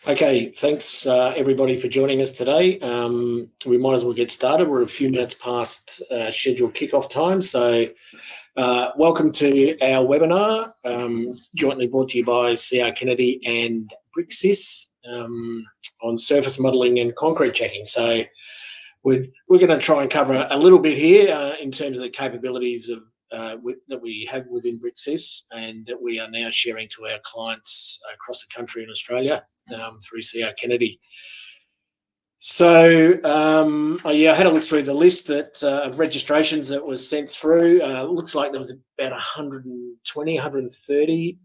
Okay, thanks everybody for joining us today. We might as well get started. We're a few minutes past scheduled kickoff time, so welcome to our webinar, jointly brought to you by C.R.Kennedy and BricsCAD on surface modelling and concrete checking. So we're going to try and cover a little bit here in terms of the capabilities of that we have within BricsCAD and that we are now sharing to our clients across the country in Australia through C.R.Kennedy. So, I had a look through the list of registrations that was sent through. Looks like there was about 120, 130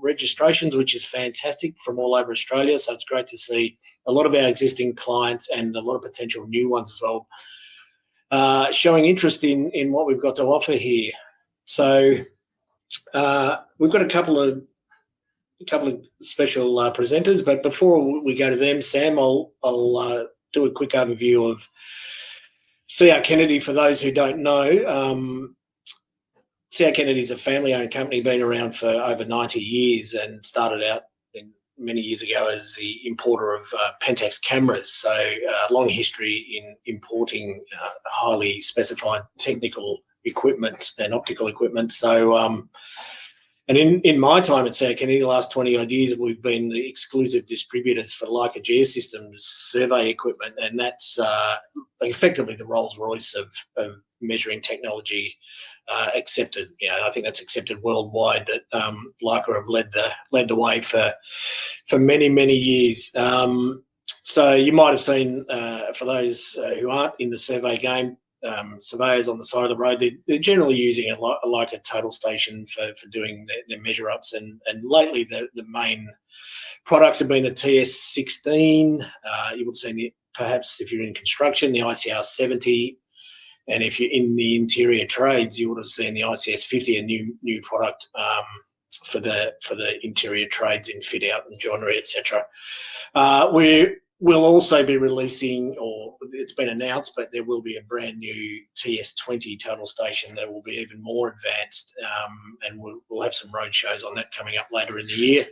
registrations, which is fantastic, from all over Australia. So it's great to see a lot of our existing clients and a lot of potential new ones as well showing interest in what we've got to offer here. So we've got a couple of special presenters, but before we go to them, Sam, I'll do a quick overview of C.R.Kennedy for those who don't know. C.R.Kennedy is a family-owned company, been around for over 90 years and started out many years ago as the importer of Pentax cameras. So long history in importing highly specified technical equipment and optical equipment. So and in my time at C.R.Kennedy, the last 20 odd years, we've been the exclusive distributors for Leica Geosystems survey equipment, and that's effectively the Rolls Royce of measuring technology accepted. I think that's accepted worldwide. That Leica have led the way for many years. So you might have seen, for those who aren't in the survey game, surveyors on the side of the road, they're generally using a Leica total station for doing their measure ups, and lately the main products have been the TS16. You would see perhaps if you're in construction, the ICR 70, and if you're in the interior trades, you would have seen the ICS 50, a new product for the interior trades in fit out and joinery, etc. We'll also be releasing, or it's been announced, but there will be a brand new TS20 total station that will be even more advanced, and we'll have some road shows on that coming up later in the year.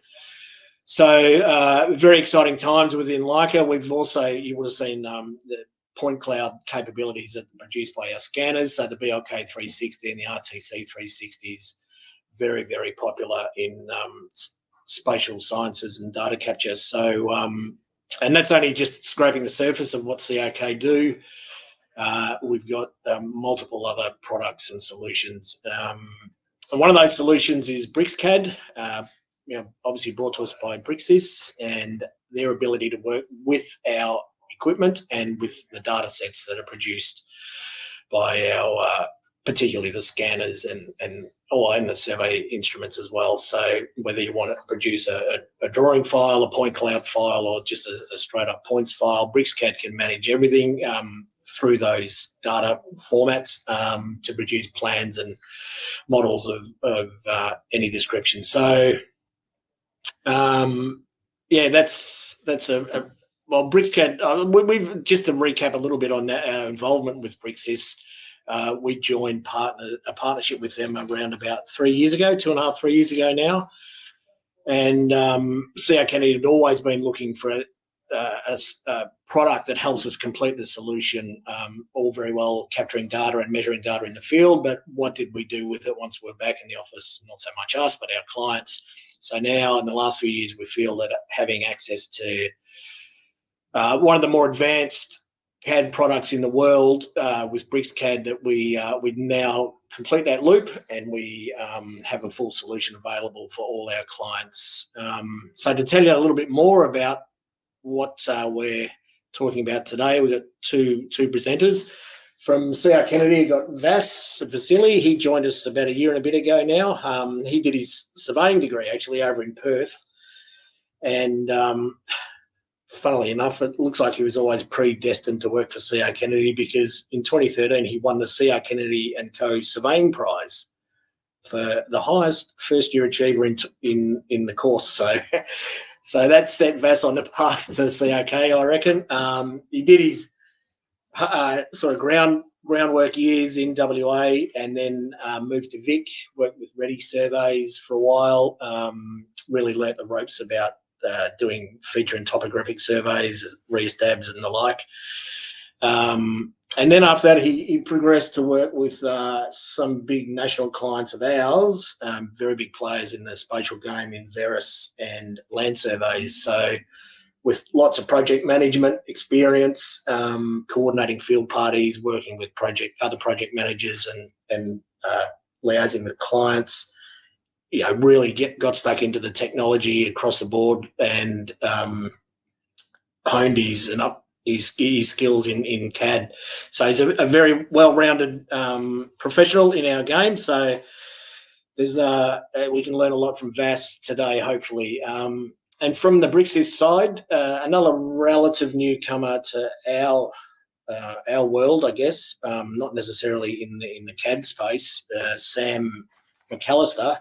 So very exciting times within Leica. We've also, you would have seen the point cloud capabilities that are produced by our scanners. So the BLK 360 and the RTC 360 is very popular in spatial sciences and data capture. So and that's only just scraping the surface of what CRK do. We've got multiple other products and solutions. And one of those solutions is BricsCAD, obviously brought to us by BricsCAD, and their ability to work with our equipment and with the data sets that are produced by our, particularly the scanners and the survey instruments as well. So whether you want to produce a drawing file, a point cloud file, or just a straight up points file, BricsCAD can manage everything through those data formats to produce plans and models of any description. So that's well, BricsCAD. We've just to recap a little bit on that, our involvement with BricsCAD. We joined a partnership with them around about 3 years ago, 2.5, 3 years ago now. And C.R.Kennedy had always been looking for a product that helps us complete the solution, all very well capturing data and measuring data in the field, but what did we do with it once we're back in the office? Not so much us, but our clients. So now in the last few years, we feel that having access to one of the more advanced CAD products in the world with BricsCAD, that we now complete that loop, and we have a full solution available for all our clients. So to tell you a little bit more about what we're talking about today, we've got two presenters. From C.R.Kennedy, we've got Vasily. He joined us about a year and a bit ago now. He did his surveying degree actually over in Perth, and funnily enough, it looks like he was always predestined to work for C.R.Kennedy, because in 2013 he won the C.R.Kennedy and Co. Surveying Prize for the highest first-year achiever in the course. So that set Vas on the path to CRK, I reckon. He did his sort of groundwork years in WA, and then moved to Vic, worked with Ready Surveys for a while, really learnt the ropes about doing feature and topographic surveys, re-estabs and the like. And then after that, he progressed to work with some big national clients of ours, very big players in the spatial game in Veris and land surveys. So with lots of project management experience, coordinating field parties, working with other project managers and liaising with clients, really got stuck into the technology across the board and honed his skills in CAD. So he's a very well-rounded professional in our game. So there's we can learn a lot from Vass today, hopefully. And from the BricsCAD side, another relative newcomer to our world, I guess, not necessarily in the CAD space, Sam McAllister.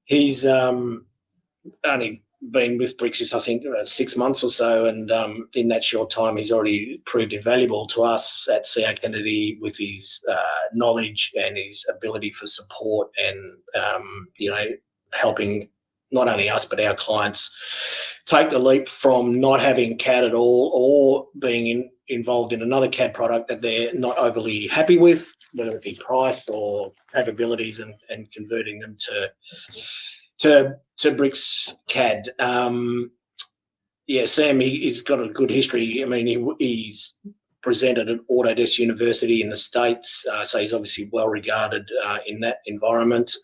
He's only been with BricsCAD, I think, 6 months or so, and in that short time, he's already proved invaluable to us at C.R.Kennedy with his knowledge and his ability for support and, helping not only us but our clients take the leap from not having CAD at all or being involved in another CAD product that they're not overly happy with, whether it be price or capabilities, and converting them to BricsCAD. Sam, he's got a good history. I mean, he's presented at Autodesk University in the States, so he's obviously well regarded in that environment.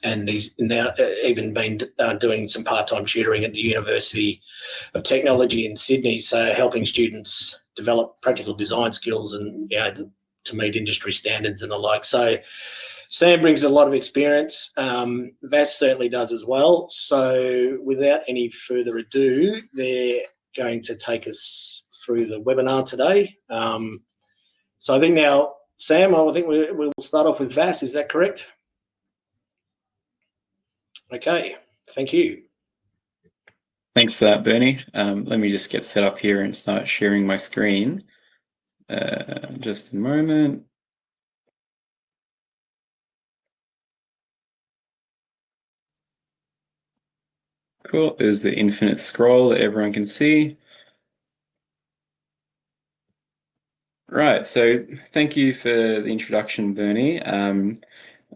And he's now even been doing some part-time tutoring at the University of Technology in Sydney, so helping students develop practical design skills and to meet industry standards and the like. So Sam brings a lot of experience. Vass certainly does as well. So without any further ado, they're going to take us through the webinar today. So I think now, Sam, I think we'll start off with Vass. Is that correct? Okay, thank you. Thanks for that, Bernie. Let me just get set up here and start sharing my screen. Just a moment. Cool, there's the infinite scroll that everyone can see. Right, so thank you for the introduction, Bernie.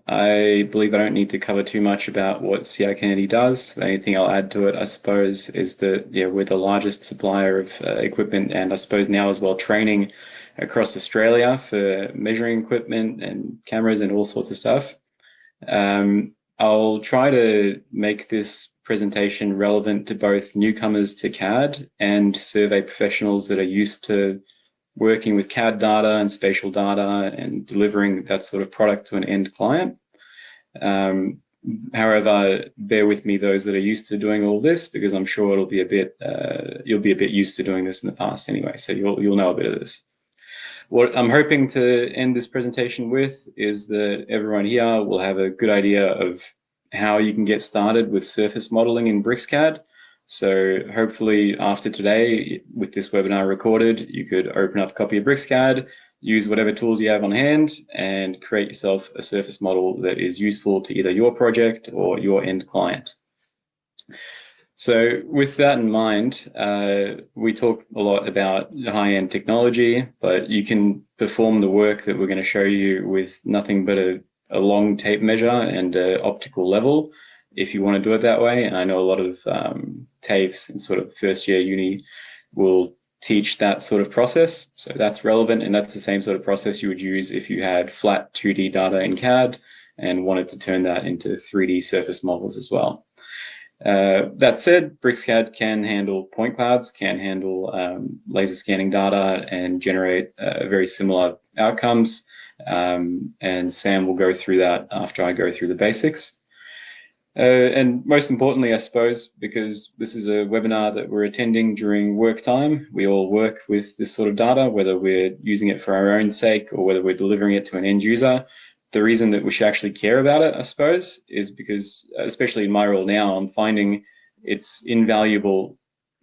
I believe I don't need to cover too much about what C.R.Kennedy does. The only thing I'll add to it, I suppose, is that we're the largest supplier of equipment, and I suppose now as well training across Australia for measuring equipment and cameras and all sorts of stuff. I'll try to make this presentation relevant to both newcomers to CAD and survey professionals that are used to working with CAD data and spatial data and delivering that sort of product to an end client. However, bear with me those that are used to doing all this, because I'm sure it'll be a bit, you'll be a bit used to doing this in the past anyway, so you'll know a bit of this. What I'm hoping to end this presentation with is that everyone here will have a good idea of how you can get started with surface modeling in BricsCAD. So hopefully after today, with this webinar recorded, you could open up a copy of BricsCAD, use whatever tools you have on hand, and create yourself a surface model that is useful to either your project or your end client. So with that in mind, we talk a lot about high-end technology, but you can perform the work that we're going to show you with nothing but a long tape measure and an optical level, if you want to do it that way. And I know a lot of TAFEs in sort of first year uni will teach that sort of process. So that's relevant, and that's the same sort of process you would use if you had flat 2D data in CAD and wanted to turn that into 3D surface models as well. That said, BricsCAD can handle point clouds, can handle laser scanning data and generate very similar outcomes. And Sam will go through that after I go through the basics. And most importantly, I suppose, because this is a webinar that we're attending during work time, we all work with this sort of data, whether we're using it for our own sake or whether we're delivering it to an end user. The reason that we should actually care about it, I suppose, is because, especially in my role now, I'm finding it's invaluable,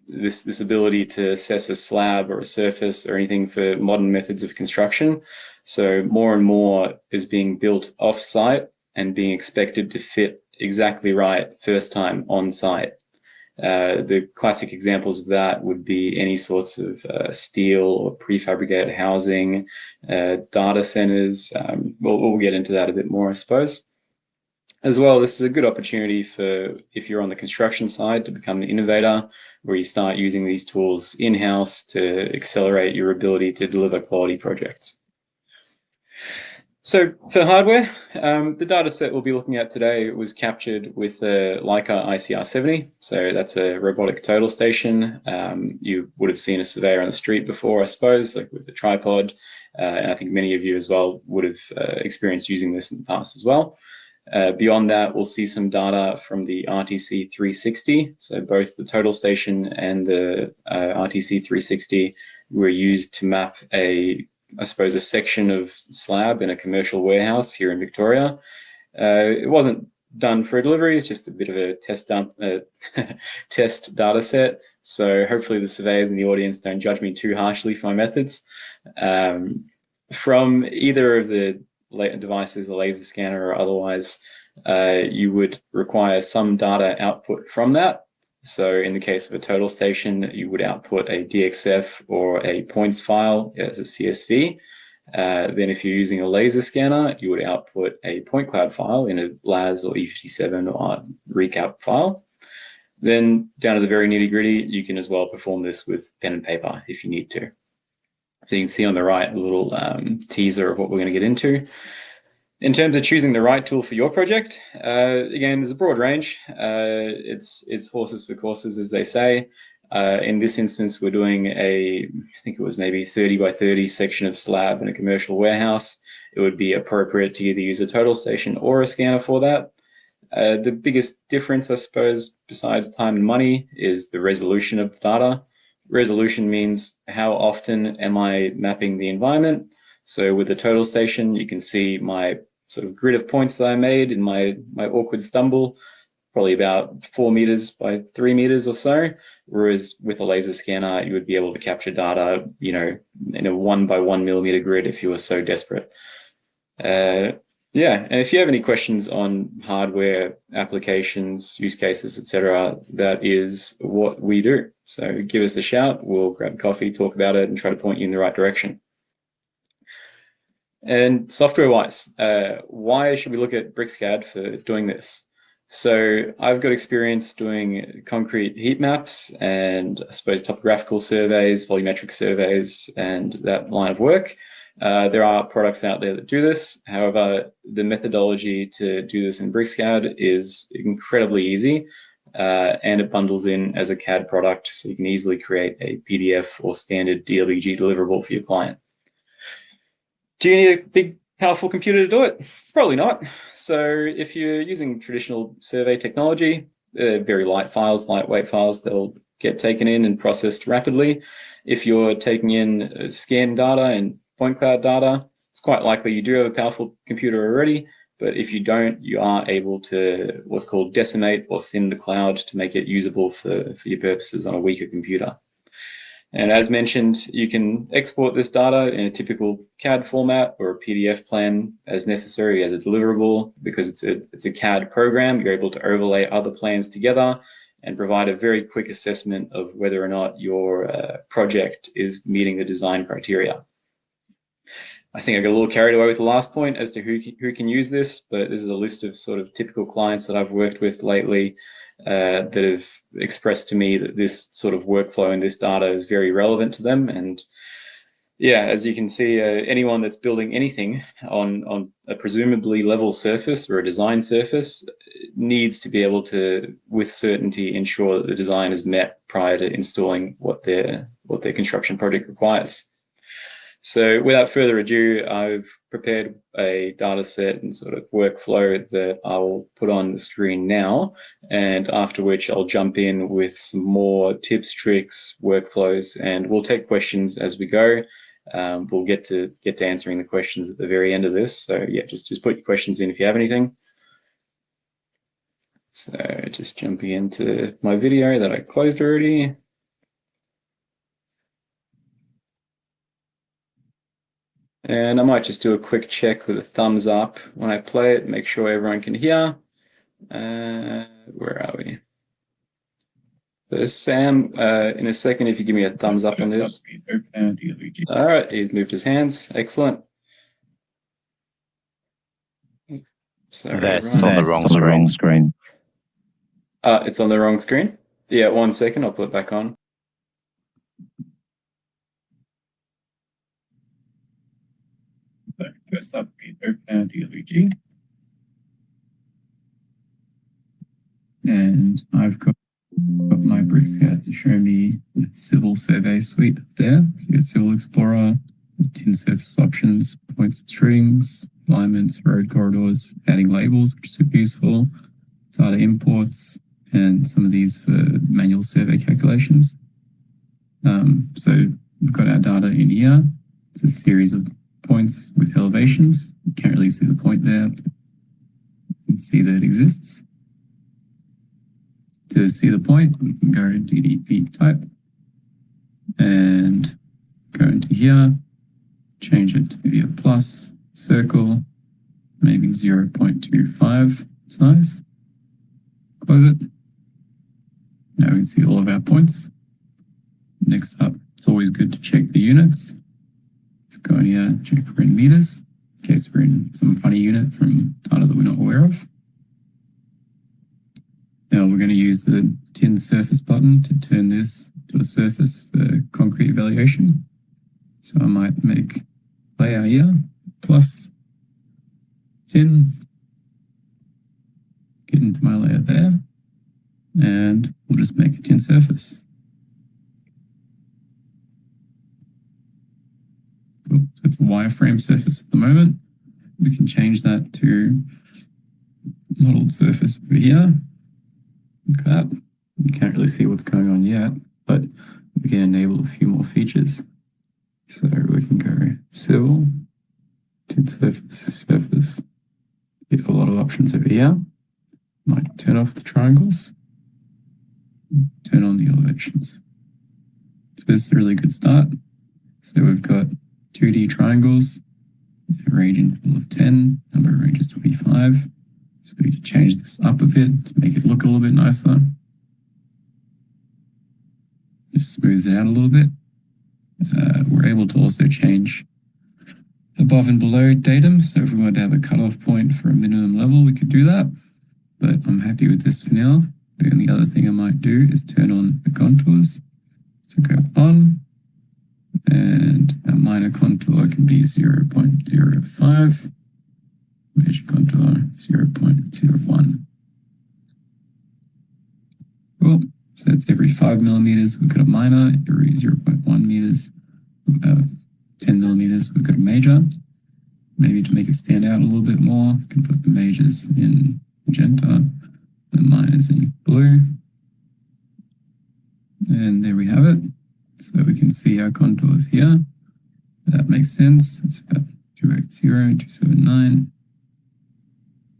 this ability to assess a slab or a surface or anything for modern methods of construction. So more and more is being built off-site and being expected to fit exactly right first time on site. The classic examples of that would be any sorts of steel or prefabricated housing, data centers. We'll get into that a bit more, I suppose. As well, this is a good opportunity for, if you're on the construction side, to become an innovator, where you start using these tools in-house to accelerate your ability to deliver quality projects. So for hardware, the data set we'll be looking at today was captured with the Leica ICR70. So that's a robotic total station. You would have seen a surveyor on the street before, I suppose, like with the tripod. And I think many of you as well would have experienced using this in the past as well. Beyond that, we'll see some data from the RTC 360. So both the total station and the RTC 360 were used to map a section of slab in a commercial warehouse here in Victoria. It wasn't done for a delivery. It's just a bit of a test data set. So hopefully the surveyors in the audience don't judge me too harshly for my methods. From either of the devices, a laser scanner or otherwise, you would require some data output from that. So in the case of a total station, you would output a DXF or a points file as a CSV. Then if you're using a laser scanner, you would output a point cloud file in a LAS or E57 or recap file. Then down to the very nitty gritty, you can as well perform this with pen and paper if you need to. So you can see on the right a little teaser of what we're going to get into. In terms of choosing the right tool for your project, again, there's a broad range. It's horses for courses, as they say. In this instance, we're doing I think it was maybe 30 by 30 section of slab in a commercial warehouse. It would be appropriate to either use a total station or a scanner for that. The biggest difference, I suppose, besides time and money, is the resolution of the data. Resolution means how often am I mapping the environment. So with the total station, you can see my sort of grid of points that I made in my awkward stumble, probably about 4 meters by 3 meters or so. Whereas with a laser scanner, you would be able to capture data, in a 1 by 1 millimeter grid if you were so desperate. And if you have any questions on hardware, applications, use cases, etc., that is what we do. So give us a shout, we'll grab coffee, talk about it, and try to point you in the right direction. And software-wise, why should we look at BricsCAD for doing this? So I've got experience doing concrete heat maps and I suppose topographical surveys, volumetric surveys, and that line of work. There are products out there that do this. However, the methodology to do this in BricsCAD is incredibly easy, and it bundles in as a CAD product, so you can easily create a PDF or standard DWG deliverable for your client. Do you need a big, powerful computer to do it? Probably not. So if you're using traditional survey technology, very light files, lightweight files, they'll get taken in and processed rapidly. If you're taking in scan data and point cloud data, it's quite likely you do have a powerful computer already, but if you don't, you are able to what's called decimate or thin the cloud to make it usable for your purposes on a weaker computer. And as mentioned, you can export this data in a typical CAD format or a PDF plan as necessary as a deliverable. Because it's a CAD program, you're able to overlay other plans together and provide a very quick assessment of whether or not your project is meeting the design criteria. I think I got a little carried away with the last point as to who can use this, but this is a list of sort of typical clients that I've worked with lately that have expressed to me that this sort of workflow and this data is very relevant to them. And yeah, as you can see, anyone that's building anything on a presumably level surface or a design surface needs to be able to, with certainty, ensure that the design is met prior to installing what their construction project requires. So without further ado, I've prepared a data set and sort of workflow that I'll put on the screen now, and after which I'll jump in with some more tips, tricks, workflows, and we'll take questions as we go. We'll get to answering the questions at the very end of this. So yeah, just put your questions in if you have anything. So just jumping into my video that I closed already. And I might just do a quick check with a thumbs up when I play it, make sure everyone can hear. Where are we? So Sam, in a second, if you give me a thumbs up on this. All right, he's moved his hands. Excellent. Sorry, That's on the wrong screen. It's on the wrong screen? Yeah, 1 second, I'll put it back on. First up, open DLVG. And I've got my BricsCAD to show me the Civil Survey suite there. So you got Civil Explorer, tin surface options, points and strings, alignments, road corridors, adding labels, which is super useful, data imports, and some of these for manual survey calculations. So we've got our data in here. It's a series of points with elevations. You can't really see the point there. You can see that it exists. To see the point, we can go into DDP type and go into here, change it to maybe a plus, circle, maybe 0.25 size. Close it. Now we can see all of our points. Next up, it's always good to check the units. Let's go in here, check we're in meters, in case we're in some funny unit from data that we're not aware of. Now we're going to use the tin surface button to turn this to a surface for concrete evaluation. So I might make layer here, plus tin, get into my layer there, and we'll just make a tin surface. Cool. So it's a wireframe surface at the moment. We can change that to modeled surface over here. Like that. You can't really see what's going on yet, but we can enable a few more features. So we can go civil, tin surface, get a lot of options over here. Might turn off the triangles, turn on the elevations. So this is a really good start. So we've got 2D triangles, range interval of 10, number of ranges 25. So we can change this up a bit to make it look a little bit nicer. Just smooths it out a little bit. We're able to also change above and below datum. So if we wanted to have a cutoff point for a minimum level, we could do that. But I'm happy with this for now. The only other thing I might do is turn on the contours. So go on, and a minor contour can be 0.05. Major contour 0.01. Cool. So that's every 5 millimeters, we've got a minor. Every 0.1 meters, 10 millimeters, we've got a major. Maybe to make it stand out a little bit more, we can put the majors in magenta, the minors in blue. And there we have it. So we can see our contours here. That makes sense. It's about 280, 279.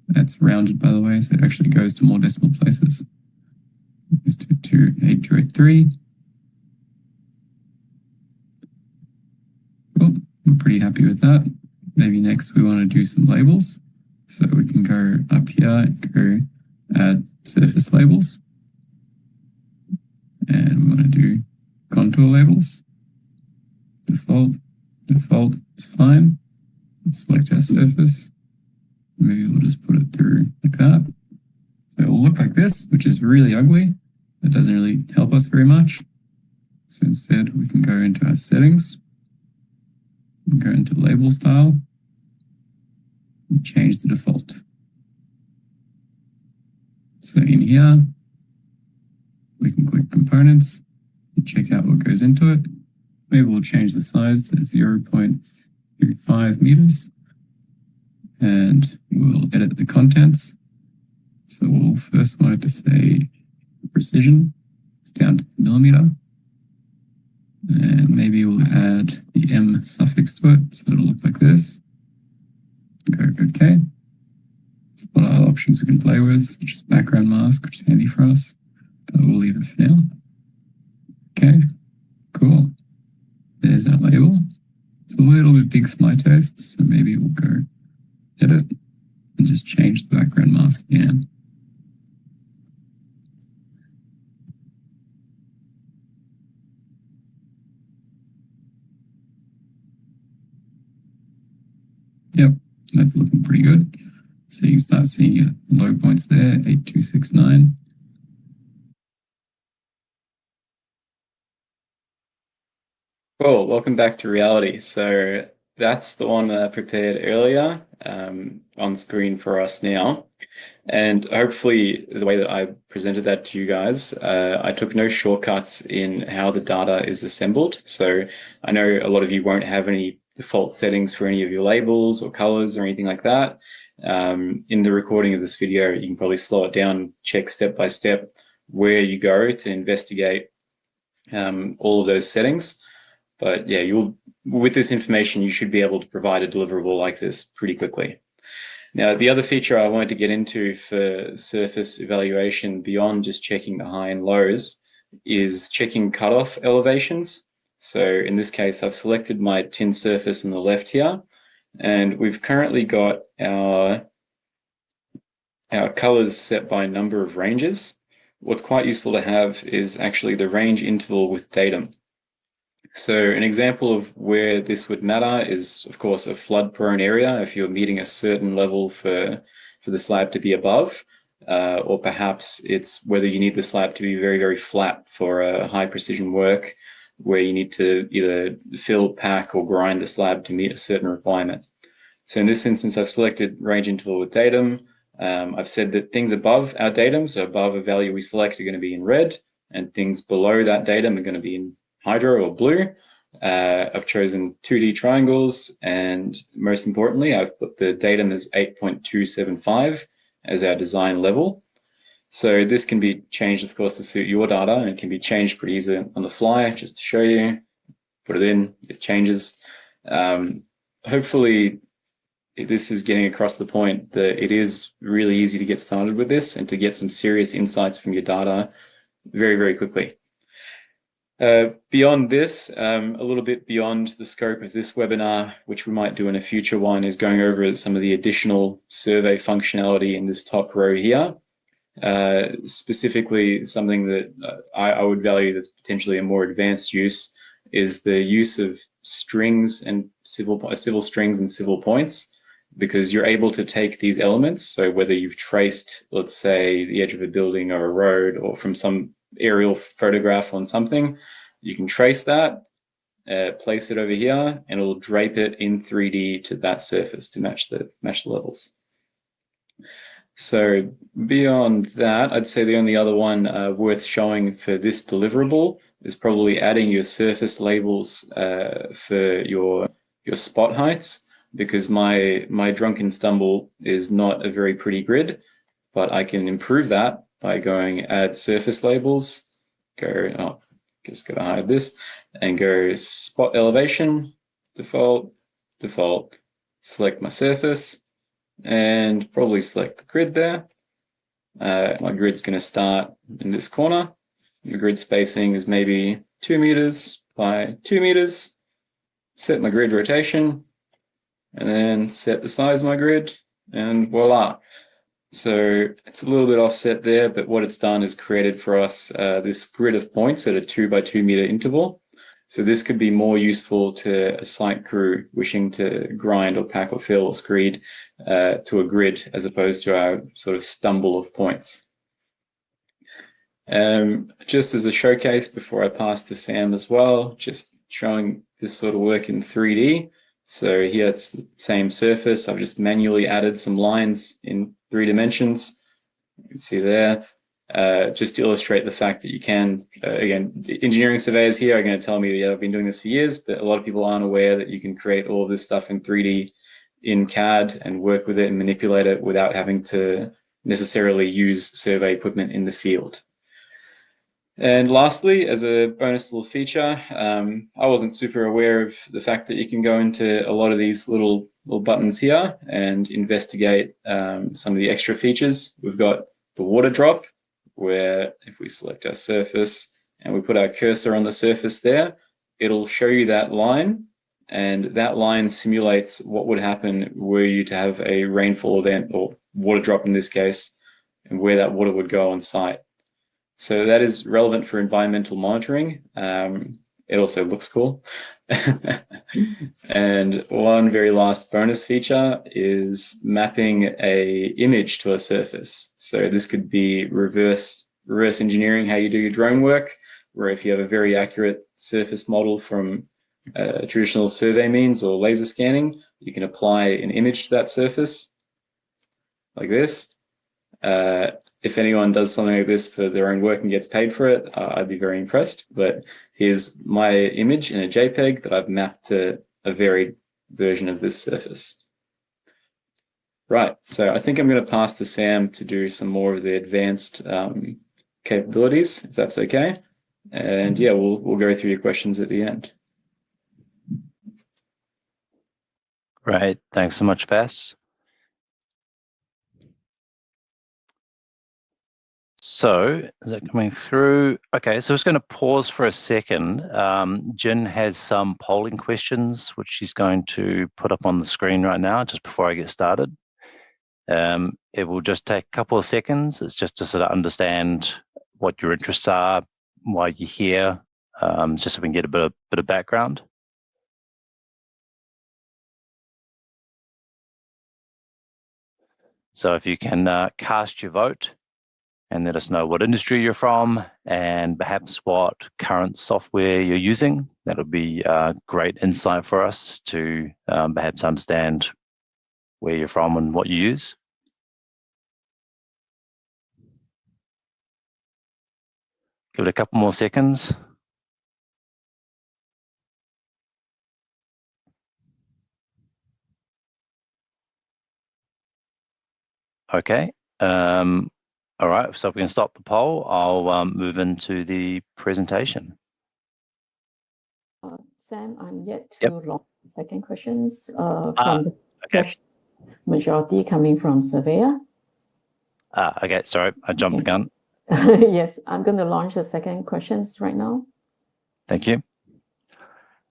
That's rounded, by the way, so it actually goes to more decimal places. It's 28283. Cool. We're pretty happy with that. Maybe next we want to do some labels. So we can go up here and go add surface labels. And we want to do contour labels. Default, it's fine. Let's select our surface. Maybe we'll just put it through like that. So it will look like this, which is really ugly. That doesn't really help us very much. So instead, we can go into our settings, and go into label style, and change the default. So in here, we can click components and check out what goes into it. Maybe we'll change the size to 0.35 meters. And we'll edit the contents. So we'll first want it to say precision. It's down to the millimeter. And maybe we'll add the M suffix to it. So it'll look like this. Go OK. There's a lot of other options we can play with, such as background mask, which is handy for us. But we'll leave it for now. Okay, cool. There's our label. It's a little bit big for my taste, so maybe we'll go edit and just change the background mask again. That's looking pretty good. So you can start seeing your low points there, 8269. Cool, welcome back to reality. So that's the one that I prepared earlier on screen for us now. And hopefully the way that I presented that to you guys, I took no shortcuts in how the data is assembled. So I know a lot of you won't have any default settings for any of your labels or colors or anything like that. In the recording of this video, you can probably slow it down, check step by step where you go to investigate all of those settings. But yeah, with this information, you should be able to provide a deliverable like this pretty quickly. Now, the other feature I wanted to get into for surface evaluation beyond just checking the high and lows is checking cutoff elevations. So in this case, I've selected my tin surface on the left here, and we've currently got our colors set by number of ranges. What's quite useful to have is actually the range interval with datum. So an example of where this would matter is, of course, a flood-prone area if you're meeting a certain level for the slab to be above, or perhaps it's whether you need the slab to be very, very flat for a high-precision work where you need to either fill, pack, or grind the slab to meet a certain requirement. So in this instance, I've selected range interval with datum. I've said that things above our datum, so above a value we select, are going to be in red, and things below that datum are going to be in hydro or blue. I've chosen 2D triangles, and most importantly, I've put the datum as 8.275 as our design level. So this can be changed, of course, to suit your data, and it can be changed pretty easily on the fly. Just to show you, put it in, it changes. Hopefully, this is getting across the point that it is really easy to get started with this and to get some serious insights from your data very, very quickly. Beyond this, a little bit beyond the scope of this webinar, which we might do in a future one, is going over some of the additional survey functionality in this top row here. Specifically, something that I would value that's potentially a more advanced use is the use of strings and civil strings and civil points, because you're able to take these elements. So whether you've traced, let's say, the edge of a building or a road, or from some aerial photograph on something, you can trace that, place it over here, and it'll drape it in 3D to that surface to match the levels. So beyond that, I'd say the only other one worth showing for this deliverable is probably adding your surface labels for your spot heights, because my drunken stumble is not a very pretty grid, but I can improve that by going add surface labels, just gotta hide this, and go spot elevation, default, select my surface, and probably select the grid there. My grid's gonna start in this corner. Your grid spacing is maybe 2 meters by 2 meters. Set my grid rotation, and then set the size of my grid, and voila. So it's a little bit offset there, but what it's done is created for us this grid of points at a 2 by 2 meter interval. So this could be more useful to a site crew wishing to grind or pack or fill or screed to a grid, as opposed to our sort of stumble of points. Just as a showcase before I pass to Sam as well, just showing this sort of work in 3D. So here it's the same surface. I've just manually added some lines in 3 dimensions. You can see there, just to illustrate the fact that you can, again, engineering surveyors here are going to tell me, yeah, I've been doing this for years, but a lot of people aren't aware that you can create all of this stuff in 3D in CAD and work with it and manipulate it without having to necessarily use survey equipment in the field. And lastly, as a bonus little feature, I wasn't super aware of the fact that you can go into a lot of these little buttons here and investigate some of the extra features. We've got the water drop, where if we select our surface and we put our cursor on the surface there, it'll show you that line, and that line simulates what would happen were you to have a rainfall event, or water drop in this case, and where that water would go on site. So that is relevant for environmental monitoring. It also looks cool. And one very last bonus feature is mapping a image to a surface. So this could be reverse engineering how you do your drone work, where if you have a very accurate surface model from traditional survey means or laser scanning, you can apply an image to that surface like this. If anyone does something like this for their own work and gets paid for it, I'd be very impressed. But here's my image in a JPEG that I've mapped to a varied version of this surface. Right, so I think I'm going to pass to Sam to do some more of the advanced capabilities, if that's okay. And yeah, we'll go through your questions at the end. Great, thanks so much, Vass. So, is it coming through? Okay, so I'm just going to pause for a second. Jin has some polling questions, which she's going to put up on the screen right now, just before I get started. It will just take a couple of seconds. It's just to sort of understand what your interests are, why you're here, just so we can get a bit of background. So if you can cast your vote and let us know what industry you're from and perhaps what current software you're using, that'll be great insight for us to perhaps understand where you're from and what you use. Give it a couple more seconds. Okay. All right, so if we can stop the poll, I'll move into the presentation. Sam, I'm yet to launch the second questions from the okay. majority coming from surveyor. Okay, sorry, I jumped the gun. Yes, I'm going to launch the second questions right now. Thank you.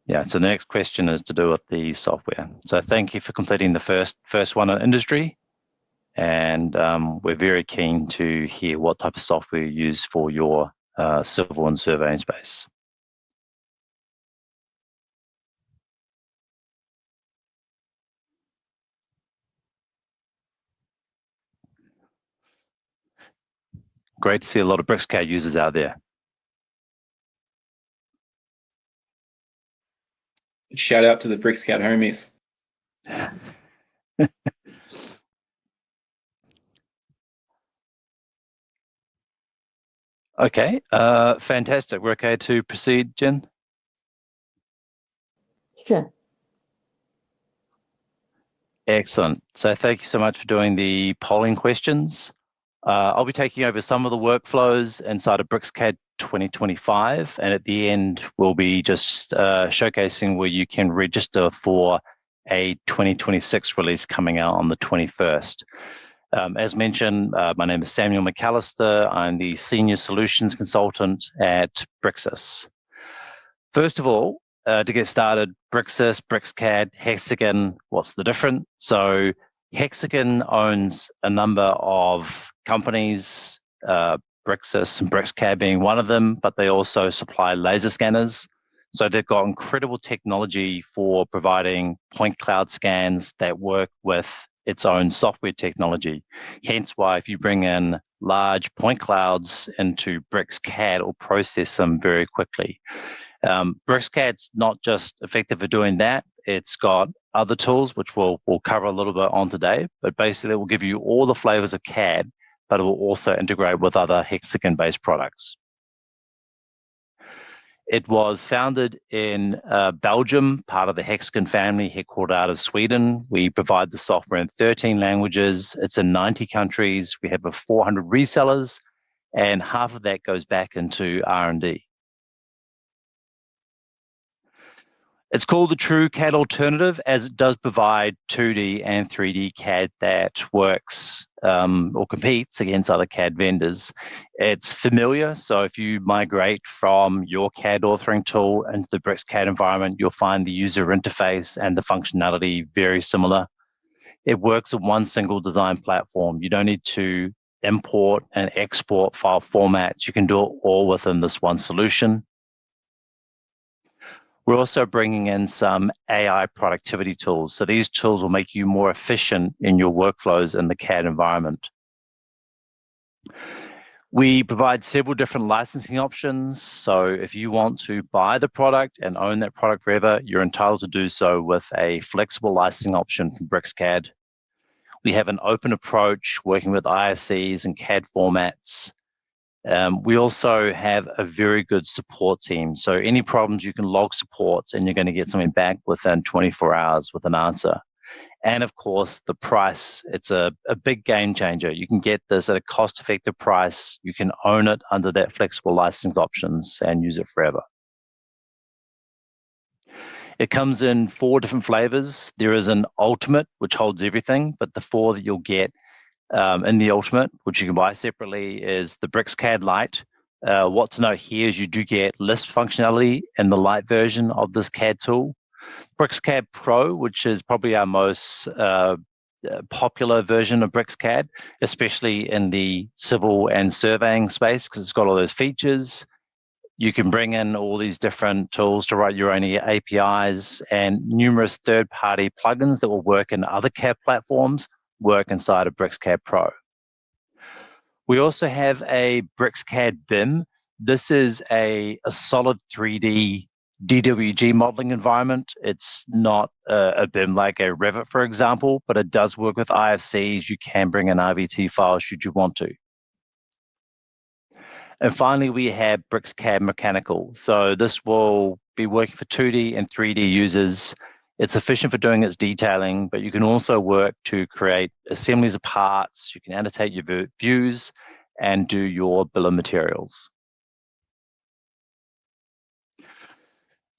Yeah, so the next question is to do with the software. So thank you for completing the first one on industry. And we're very keen to hear what type of software you use for your civil and surveying space. Great to see a lot of BricsCAD users out there. Shout out to the BricsCAD homies. Okay, fantastic. We're okay to proceed, Jen? Sure. Excellent. So thank you so much for doing the polling questions. I'll be taking over some of the workflows inside of BricsCAD 2025, and at the end, we'll be just showcasing where you can register for a 2026 release coming out on the 21st. As mentioned, my name is Samuel McAllister. I'm the Senior Solutions Consultant at Brixis. First of all, to get started, Brixis, BricsCAD, Hexagon, what's the difference? So Hexagon owns a number of companies, Brixis and BricsCAD being one of them, but they also supply laser scanners. So they've got incredible technology for providing point cloud scans that work with its own software technology. Hence why if you bring in large point clouds into BricsCAD, it will process them very quickly. BricsCAD's not just effective for doing that, it's got other tools, which we'll cover a little bit on today, but basically it will give you all the flavors of CAD, but it will also integrate with other Hexagon-based products. It was founded in Belgium, part of the Hexagon family, headquartered out of Sweden. We provide the software in 13 languages. It's in 90 countries. We have 400 resellers, and half of that goes back into R&D. It's called the True CAD Alternative, as it does provide 2D and 3D CAD that works or competes against other CAD vendors. It's familiar, so if you migrate from your CAD authoring tool into the BricsCAD environment, you'll find the user interface and the functionality very similar. It works in one single design platform. You don't need to import and export file formats. You can do it all within this one solution. We're also bringing in some AI productivity tools. So these tools will make you more efficient in your workflows in the CAD environment. We provide several different licensing options. So if you want to buy the product and own that product forever, you're entitled to do so with a flexible licensing option from BricsCAD. We have an open approach working with IFCs and CAD formats. We also have a very good support team. So any problems, you can log supports and you're going to get something back within 24 hours with an answer. And of course, the price, it's a big game changer. You can get this at a cost-effective price. You can own it under that flexible licensing options and use it forever. It comes in 4 different flavors. There is an Ultimate, which holds everything, but the 4 that you'll get in the Ultimate, which you can buy separately, is the BricsCAD Lite. What to note here is you do get Lisp functionality in the Lite version of this CAD tool. BricsCAD Pro, which is probably our most popular version of BricsCAD, especially in the civil and surveying space, because it's got all those features. You can bring in all these different tools to write your own APIs, and numerous third-party plugins that will work in other CAD platforms work inside of BricsCAD Pro. We also have a BricsCAD BIM. This is a solid 3D DWG modeling environment. It's not a BIM like a Revit, for example, but it does work with IFCs. You can bring in RVT files should you want to. And finally, we have BricsCAD Mechanical. So this will be working for 2D and 3D users. It's efficient for doing its detailing, but you can also work to create assemblies of parts. You can annotate your views and do your bill of materials.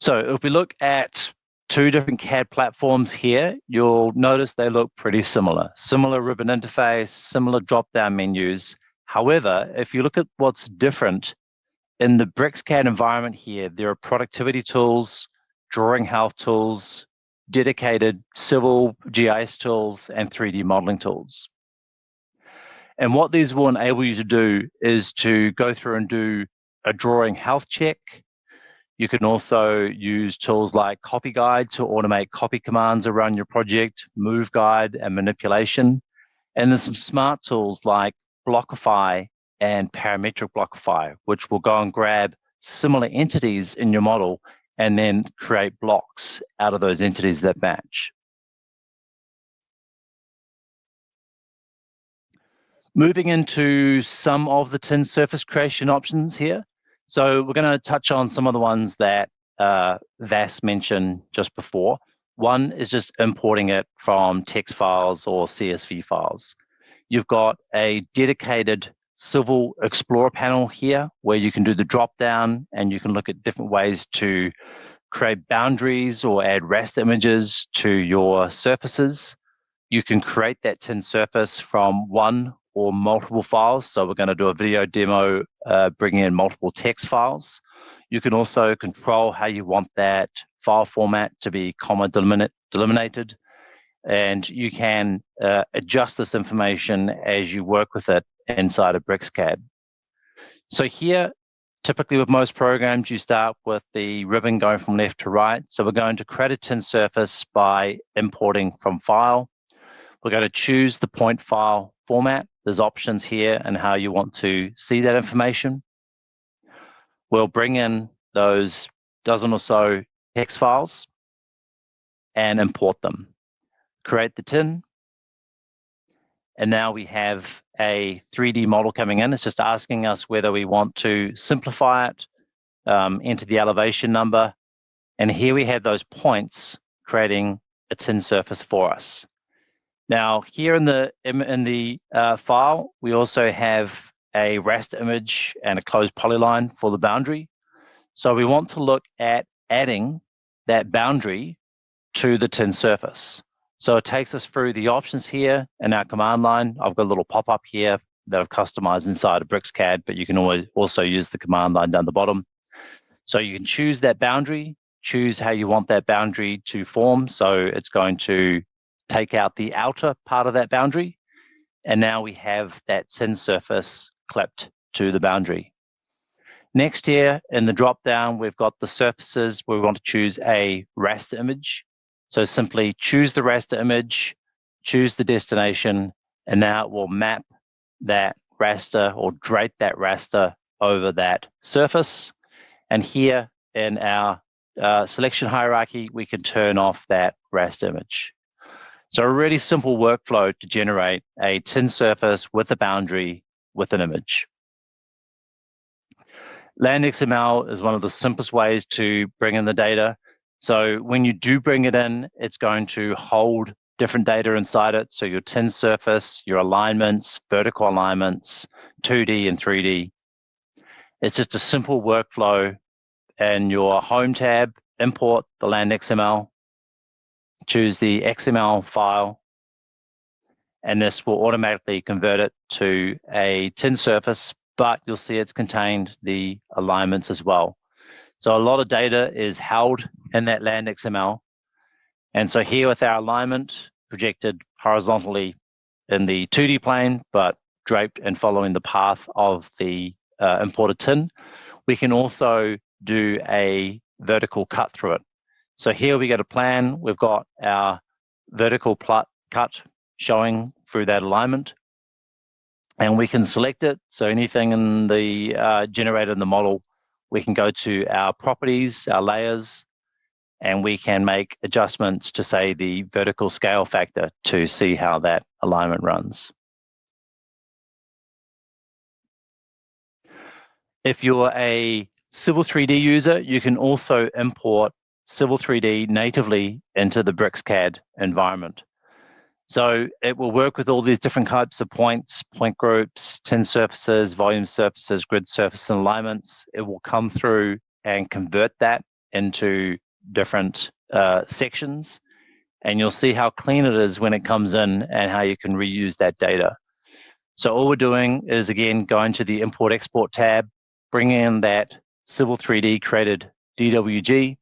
So if we look at 2 different CAD platforms here, you'll notice they look pretty similar. Similar ribbon interface, similar drop-down menus. However, if you look at what's different, in the BricsCAD environment here, there are productivity tools, drawing health tools, dedicated civil GIS tools, and 3D modeling tools. And what these will enable you to do is to go through and do a drawing health check. You can also use tools like Copy Guide to automate copy commands around your project, Move Guide, and manipulation. And there's some smart tools like Blockify and Parametric Blockify, which will go and grab similar entities in your model and then create blocks out of those entities that match. Moving into some of the tin surface creation options here. So we're going to touch on some of the ones that Vas mentioned just before. One is just importing it from text files or CSV files. You've got a dedicated Civil Explorer panel here where you can do the drop down and you can look at different ways to create boundaries or add raster images to your surfaces. You can create that tin surface from 1 or multiple files. So we're going to do a video demo bringing in multiple text files. You can also control how you want that file format to be comma delimited. And you can adjust this information as you work with it inside of BricsCAD. So here, typically with most programs, you start with the ribbon going from left to right. So we're going to create a tin surface by importing from file. We're going to choose the point file format. There's options here and how you want to see that information. We'll bring in those dozen or so text files and import them. Create the tin. And now we have a 3D model coming in. It's just asking us whether we want to simplify it, enter the elevation number. And here we have those points creating a tin surface for us. Now, here in the file, we also have a raster image and a closed polyline for the boundary. So we want to look at adding that boundary to the tin surface. So it takes us through the options here in our command line. I've got a little pop-up here that I've customized inside of BricsCAD, but you can always also use the command line down the bottom. So you can choose that boundary, choose how you want that boundary to form. So it's going to take out the outer part of that boundary. And now we have that tin surface clipped to the boundary. Next here in the drop down, we've got the surfaces where we want to choose a raster image. So simply choose the raster image, choose the destination, and now it will map that raster or drape that raster over that surface. And here in our selection hierarchy, we can turn off that raster image. So a really simple workflow to generate a tin surface with a boundary with an image. Land XML is one of the simplest ways to bring in the data. So when you do bring it in, it's going to hold different data inside it. So your tin surface, your alignments, vertical alignments, 2D and 3D. It's just a simple workflow. In your Home tab, import the Land XML, choose the XML file, and this will automatically convert it to a tin surface, but you'll see it's contained the alignments as well. So a lot of data is held in that Land XML. And so here with our alignment projected horizontally in the 2D plane, but draped and following the path of the imported tin, we can also do a vertical cut through it. So here we get a plan. We've got our vertical cut showing through that alignment, and we can select it. So anything in the generated in the model, we can go to our properties, our layers, and we can make adjustments to, say, the vertical scale factor to see how that alignment runs. If you're a Civil 3D user, you can also import Civil 3D natively into the BricsCAD environment. So it will work with all these different types of points, point groups, tin surfaces, volume surfaces, grid surface and alignments. It will come through and convert that into different sections. And you'll see how clean it is when it comes in and how you can reuse that data. So all we're doing is, again, going to the Import Export tab, bring in that Civil 3D created DWG.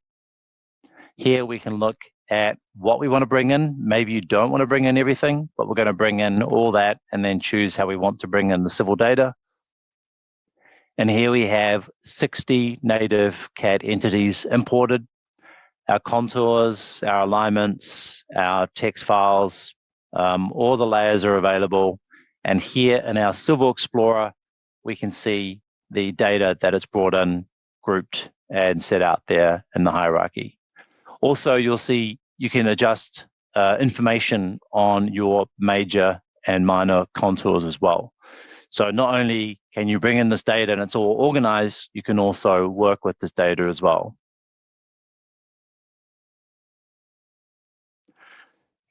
Here we can look at what we want to bring in. Maybe you don't want to bring in everything, but we're going to bring in all that and then choose how we want to bring in the civil data. And here we have 60 native CAD entities imported. Our contours, our alignments, our text files, all the layers are available. And here in our Civil Explorer, we can see the data that it's brought in, grouped and set out there in the hierarchy. Also, you'll see you can adjust information on your major and minor contours as well. So not only can you bring in this data and it's all organized, you can also work with this data as well.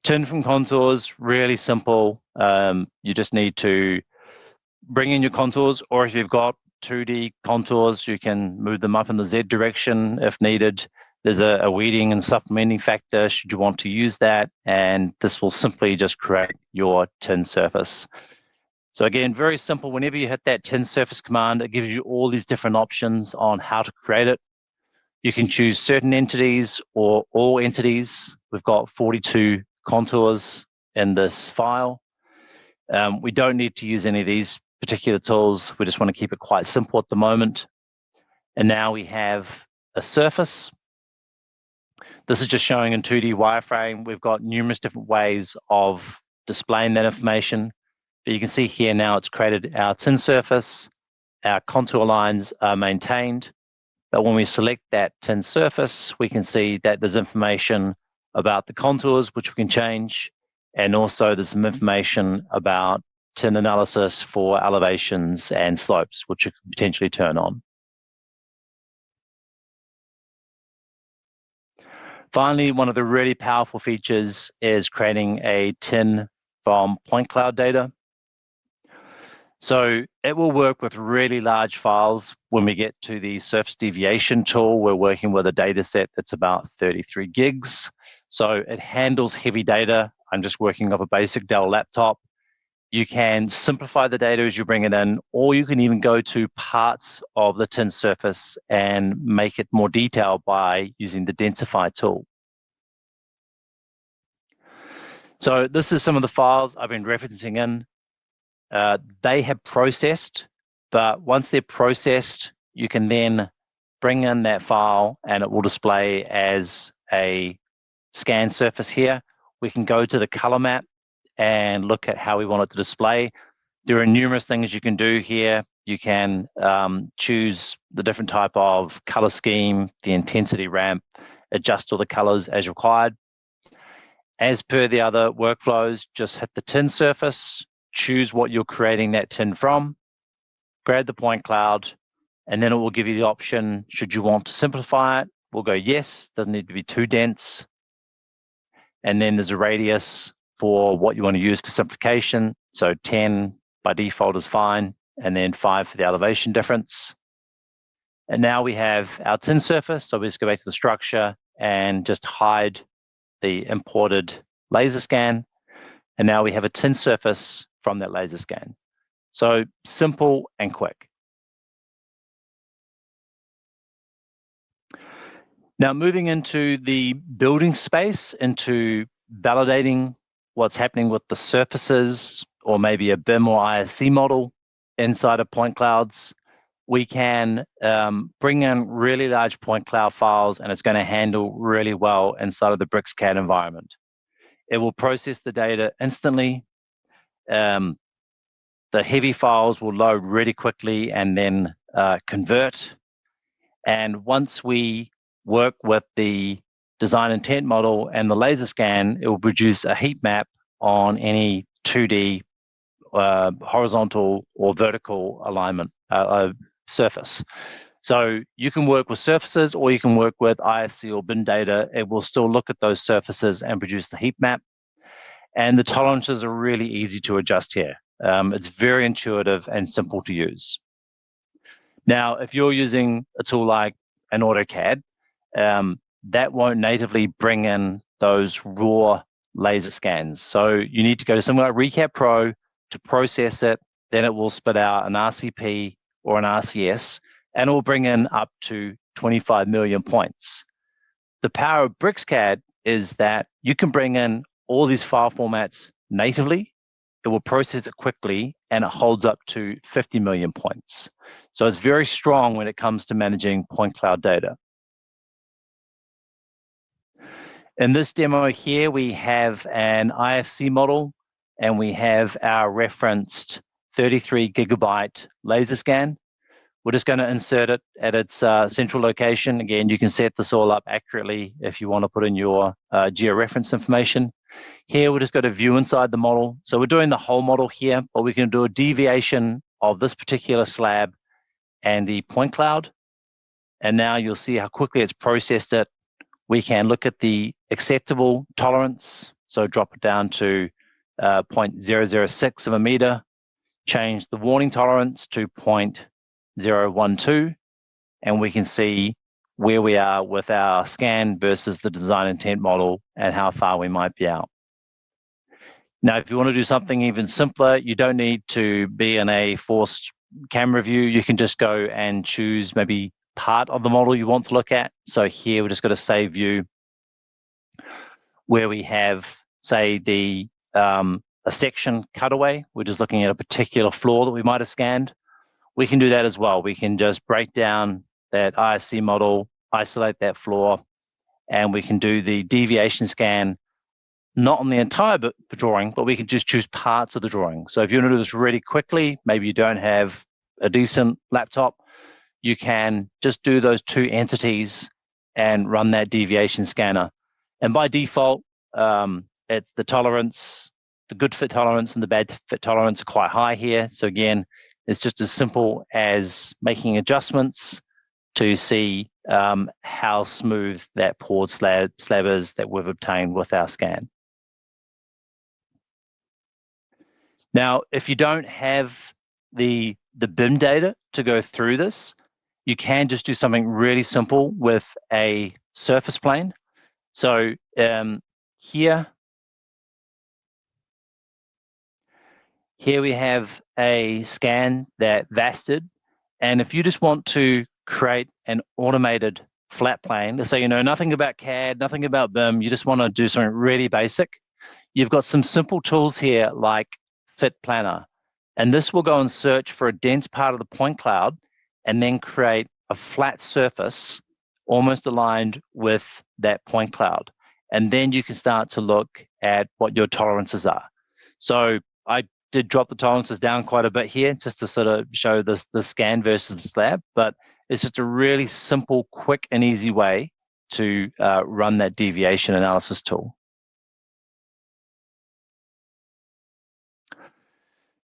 Tin from contours, really simple. You just need to bring in your contours, or if you've got 2D contours, you can move them up in the Z direction if needed. There's a weeding and supplementing factor should you want to use that, and this will simply just create your tin surface. So again, very simple. Whenever you hit that tin surface command, it gives you all these different options on how to create it. You can choose certain entities or all entities. We've got 42 contours in this file. We don't need to use any of these particular tools. We just want to keep it quite simple at the moment. And now we have a surface. This is just showing in 2D wireframe. We've got numerous different ways of displaying that information. But you can see here now it's created our tin surface. Our contour lines are maintained. But when we select that tin surface, we can see that there's information about the contours, which we can change. And also there's some information about tin analysis for elevations and slopes, which you can potentially turn on. Finally, one of the really powerful features is creating a tin from point cloud data. So it will work with really large files. When we get to the surface deviation tool, we're working with a data set that's about 33 gigs. So it handles heavy data. I'm just working off a basic Dell laptop. You can simplify the data as you bring it in, or you can even go to parts of the tin surface and make it more detailed by using the Densify tool. So this is some of the files I've been referencing in. They have processed, but once they're processed, you can then bring in that file and it will display as a scan surface here. We can go to the color map and look at how we want it to display. There are numerous things you can do here. You can choose the different type of color scheme, the intensity ramp, adjust all the colors as required. As per the other workflows, just hit the tin surface, choose what you're creating that tin from, grab the point cloud, and then it will give you the option, should you want to simplify it, we'll go yes, doesn't need to be too dense. And then there's a radius for what you want to use for simplification. So 10 by default is fine, and then 5 for the elevation difference. And now we have our tin surface. So we just go back to the structure and just hide the imported laser scan. And now we have a tin surface from that laser scan. So simple and quick. Now moving into the building space, into validating what's happening with the surfaces, or maybe a BIM or ISC model inside of point clouds, we can bring in really large point cloud files, and it's going to handle really well inside of the BricsCAD environment. It will process the data instantly. The heavy files will load really quickly and then convert. And once we work with the design intent model and the laser scan, it will produce a heat map on any 2D horizontal or vertical alignment surface. So you can work with surfaces, or you can work with IFC or BIM data. It will still look at those surfaces and produce the heat map. And the tolerances are really easy to adjust here. It's very intuitive and simple to use. Now, if you're using a tool like an AutoCAD, that won't natively bring in those raw laser scans. So you need to go to something like BricsCAD Pro to process it. Then it will spit out an RCP or an RCS, and it will bring in up to 25 million points. The power of BricsCAD is that you can bring in all these file formats natively. It will process it quickly, and it holds up to 50 million points. So it's very strong when it comes to managing point cloud data. In this demo here, we have an IFC model, and we have our referenced 33 gigabyte laser scan. We're just going to insert it at its central location. Again, you can set this all up accurately if you want to put in your georeference information. Here, we'll just go to view inside the model. So we're doing the whole model here, but we can do a deviation of this particular slab and the point cloud. And now you'll see how quickly it's processed it. We can look at the acceptable tolerance. So drop it down to 0.006 of a meter, change the warning tolerance to 0.012, and we can see where we are with our scan versus the design intent model and how far we might be out. Now, if you want to do something even simpler, you don't need to be in a forced camera view. You can just go and choose maybe part of the model you want to look at. So here we're just going to save view, where we have, say, a section cutaway. We're just looking at a particular floor that we might have scanned. We can do that as well. We can just break down that IFC model, isolate that floor, and we can do the deviation scan, not on the entire drawing, but we can just choose parts of the drawing. So if you want to do this really quickly, maybe you don't have a decent laptop, you can just do those two entities and run that deviation scanner. And by default, it's the tolerance, the good fit tolerance and the bad fit tolerance are quite high here. So again, it's just as simple as making adjustments to see how smooth that poured slab is that we've obtained with our scan. Now, if you don't have the BIM data to go through this, you can just do something really simple with a surface plane. So here we have a scan that vasted, and if you just want to create an automated flat plane, let's say you know nothing about CAD, nothing about BIM, you just want to do something really basic, you've got some simple tools here like Fit Planner, and this will go and search for a dense part of the point cloud and then create a flat surface almost aligned with that point cloud. And then you can start to look at what your tolerances are. So I did drop the tolerances down quite a bit here just to sort of show the scan versus the slab, but it's just a really simple, quick and easy way to run that deviation analysis tool.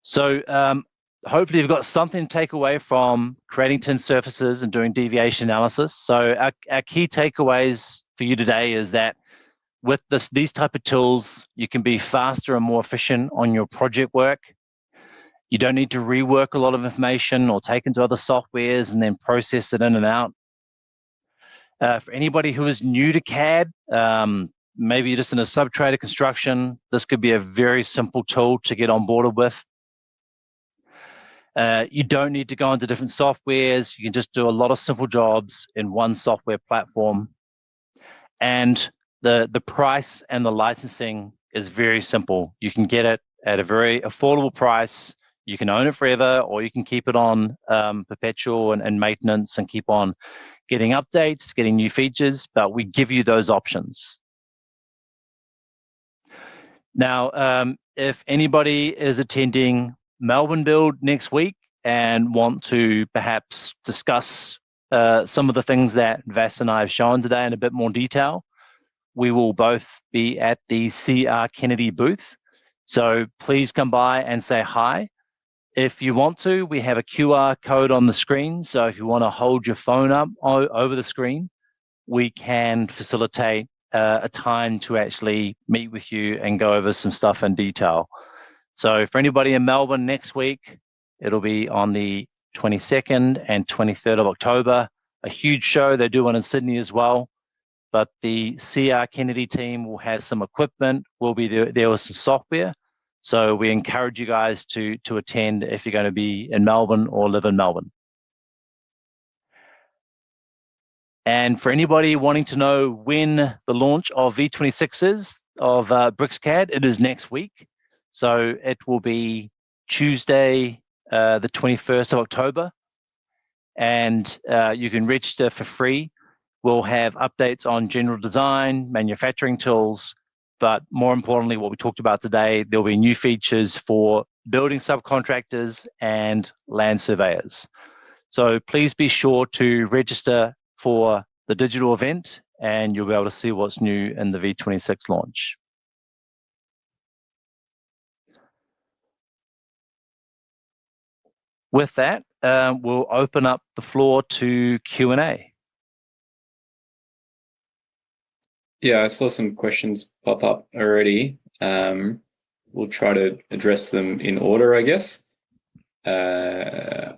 So hopefully you've got something to take away from creating tin surfaces and doing deviation analysis. So our key takeaways for you today is that with these type of tools, you can be faster and more efficient on your project work. You don't need to rework a lot of information or take into other softwares and then process it in and out. For anybody who is new to CAD, maybe you're just in a subtrader construction, this could be a very simple tool to get on board with. You don't need to go into different softwares. You can just do a lot of simple jobs in one software platform. And the price and the licensing is very simple. You can get it at a very affordable price. You can own it forever, or you can keep it on perpetual and maintenance and keep on getting updates, getting new features, but we give you those options. Now, if anybody is attending Melbourne Build next week and want to perhaps discuss some of the things that Vas and I have shown today in a bit more detail, we will both be at the C.R.Kennedy booth. So please come by and say hi. If you want to, we have a QR code on the screen. So if you want to hold your phone up over the screen, we can facilitate a time to actually meet with you and go over some stuff in detail. So for anybody in Melbourne next week, it'll be on the 22nd and 23rd of October. A huge show. They do one in Sydney as well. But the C.R.Kennedy team will have some equipment. We'll be there with some software. So we encourage you guys to attend if you're going to be in Melbourne or live in Melbourne. And for anybody wanting to know when the launch of V26 is of BricsCAD, it is next week. So it will be Tuesday, the 21st of October. And you can register for free. We'll have updates on general design, manufacturing tools, but more importantly, what we talked about today, there'll be new features for building subcontractors and land surveyors. So please be sure to register for the digital event and you'll be able to see what's new in the V26 launch. With that, we'll open up the floor to Q&A. Yeah, I saw some questions pop up already. We'll try to address them in order, I guess. The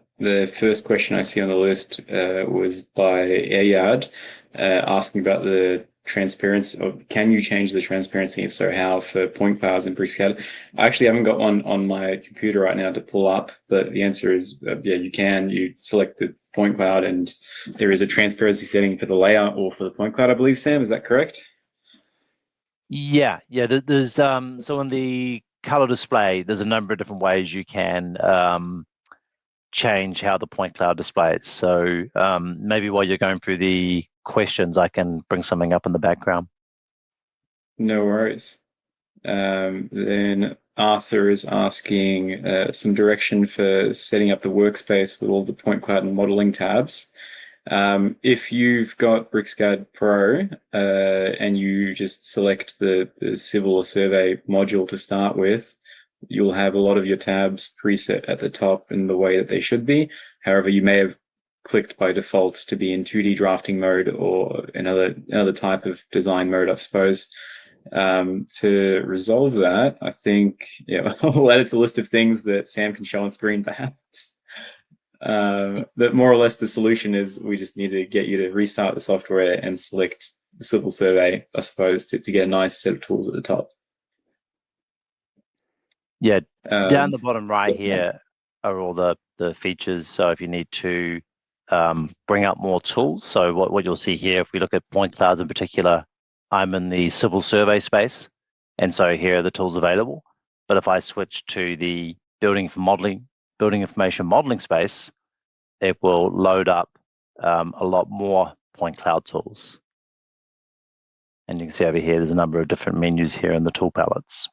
first question I see on the list was by Ayad, asking about the transparency. Or can you change the transparency? If so, how for point clouds and BricsCAD? I actually haven't got one on my computer right now to pull up, but the answer is yeah, you can. You select the point cloud, and there is a transparency setting for the layout or for the point cloud, I believe. Sam, is that correct? Yeah. There's so in the color display, there's a number of different ways you can change how the point cloud displays. So maybe while you're going through the questions, I can bring something up in the background. No worries. Then Arthur is asking some direction for setting up the workspace with all the point cloud and modeling tabs. If you've got BricsCAD Pro and you just select the civil or survey module to start with, you'll have a lot of your tabs preset at the top in the way that they should be. However, you may have clicked by default to be in 2D drafting mode or another type of design mode, I suppose. To resolve that, I think we'll add it to the list of things that Sam can show on screen, perhaps. But more or less the solution is we just need to get you to restart the software and select civil survey, I suppose, to get a nice set of tools at the top. Yeah, down the bottom right here are all the features. So if you need to bring up more tools, so what you'll see here, if we look at point clouds in particular, I'm in the civil survey space, and so here are the tools available. But if I switch to the building information modeling space, it will load up a lot more point cloud tools. And you can see over here, there's a number of different menus here in the tool palettes.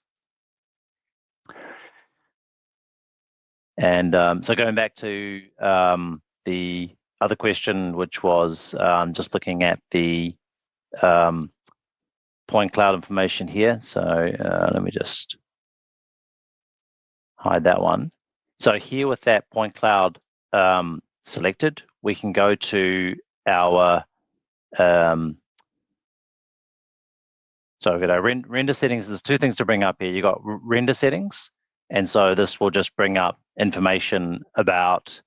And so going back to the other question, which was just looking at the point cloud information here. So let me just hide that one. So here with that point cloud selected, we can go to our so we've got our render settings. There's two things to bring up here. You've got render settings, and so this will just bring up information about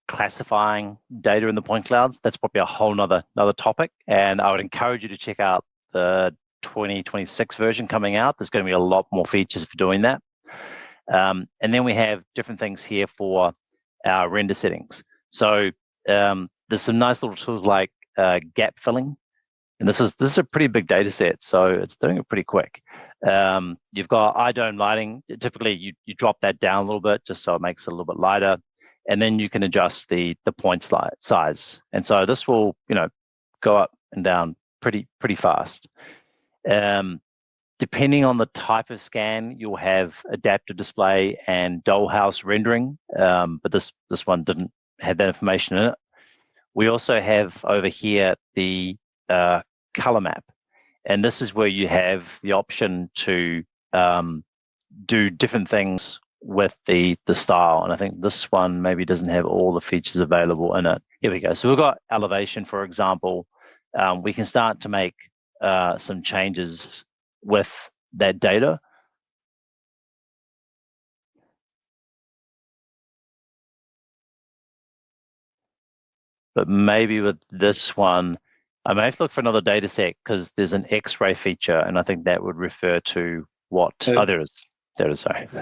classifying data in the point clouds. That's probably a whole nother topic, and I would encourage you to check out the 2026 version coming out. There's going to be a lot more features for doing that. And then we have different things here for our render settings. So there's some nice little tools like gap filling. And this is a pretty big data set, so it's doing it pretty quick. You've got iDome lighting. Typically, you drop that down a little bit just so it makes it a little bit lighter, and then you can adjust the point size. And so this will, go up and down pretty fast. Depending on the type of scan, you'll have adaptive display and dollhouse rendering, but this one didn't have that information in it. We also have over here the color map, and this is where you have the option to do different things with the style. And I think this one maybe doesn't have all the features available in it. Here we go. So we've got elevation, for example. We can start to make some changes with that data. But maybe with this one, I may have to look for another data set because there's an X-ray feature, and I think that would refer to what there is. Sorry. So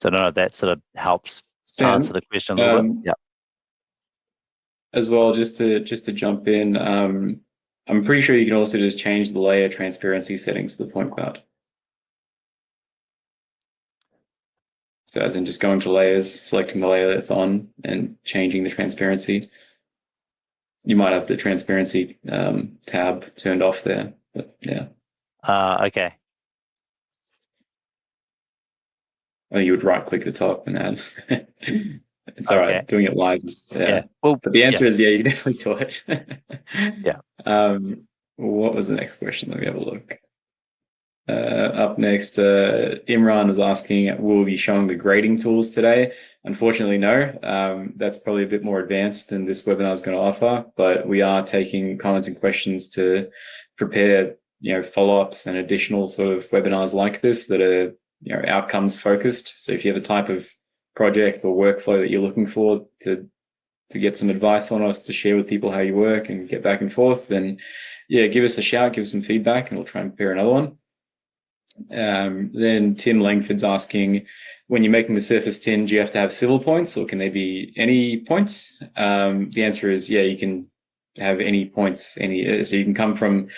I don't know if that sort of helps answer the question a little bit. Yeah. As well, just to jump in, I'm pretty sure you can also just change the layer transparency settings for the point cloud. So as in just going to layers, selecting the layer that's on and changing the transparency. You might have the transparency tab turned off there, but yeah. Okay. Oh, you would right click the top and add. It's all right. Doing it live is, yeah. Well, but the answer is, you can definitely do it. Yeah. What was the next question? Let me have a look. Up next, Imran is asking, will we be showing the grading tools today? Unfortunately, no. That's probably a bit more advanced than this webinar is going to offer, but we are taking comments and questions to prepare, follow-ups and additional sort of webinars like this that are, outcomes focused. So if you have a type of project or workflow that you're looking for to get some advice on us, to share with people how you work and get back and forth, then give us a shout, give us some feedback, and we'll try and prepare another one. Then Tim Langford's asking, when you're making the surface tin, do you have to have civil points or can they be any points? The answer is, you can have any points, so you can come from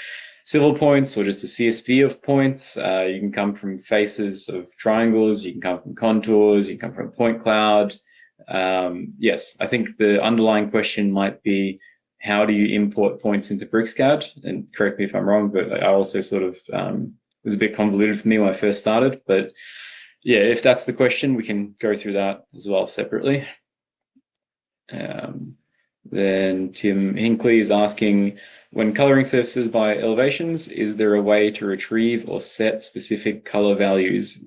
civil points or just a CSV of points. You can come from faces of triangles. You can come from contours. You can come from a point cloud. Yes, I think the underlying question might be, how do you import points into BricsCAD? And correct me if I'm wrong, but I also sort of, it was a bit convoluted for me when I first started. But if that's the question, we can go through that as well separately. Then Tim Hinkley is asking, when coloring surfaces by elevations, is there a way to retrieve or set specific color values